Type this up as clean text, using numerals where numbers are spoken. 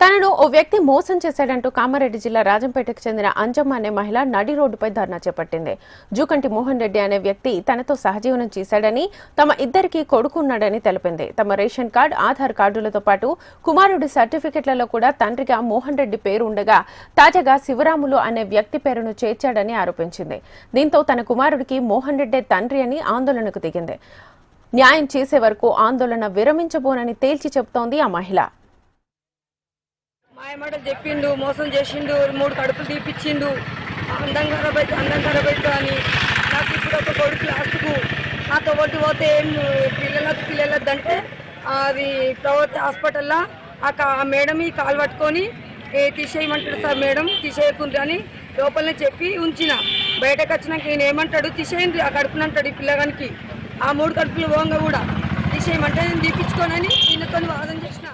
తనను ఓ వ్యక్తి మోసం చేశాడంటూ కామారెడ్డి జిల్లా రాజంపేటకు చెందిన అంజమ్మ అనే మహిళ నడి రోడ్డుపై ధర్నా చేపట్టింది. జూకంటి మోహన్ రెడ్డి అనే వ్యక్తి తనతో సహజీవనం చేశాడని, తమ ఇద్దరికి కొడుకున్నాడని తెలిపింది. తమ రేషన్ కార్డు, ఆధార్ కార్డులతో పాటు కుమారుడి సర్టిఫికెట్లలో కూడా తండ్రిగా మోహన్ రెడ్డి పేరు ఉండగా తాజాగా శివరాములు అనే వ్యక్తి పేరును చేర్చాడని ఆరోపించింది. దీంతో తన కుమారుడికి మోహన్ రెడ్డే తండ్రి అని ఆందోళనకు దిగింది. న్యాయం చేసే వరకు ఆందోళన విరమించబోనని తేల్చి చెబుతోంది ఆ మహిళ. మాయమాటలు చెప్పిండు, మోసం చేసిండు, 3 కడుపులు తీపిచ్చిండు, అందం ఖరాబ్ అవుతుంది అని. నాకు ఇప్పుడు ఒక కొడుకు లాస్ట్కు నాతో ఒకటి పోతే ఏం పిల్లలద్దంటే అది ప్రభుత్వ హాస్పిటల్లో ఆ మేడం ఈ కాలు పట్టుకొని తీసేయమంటాడు సార్, మేడం తీసేయకుండ్రి అని లోపలనే చెప్పి ఉంచిన. బయటకు వచ్చినాక ఈయన ఏమంటాడు, తీసేయండి ఆ కడుపునంటాడు ఈ పిల్లగానికి. ఆ 3 కడుపులు పోంగా కూడా తీసేయమంటే నేను తీపించుకోనని ఈయనతో వాదన చేసిన.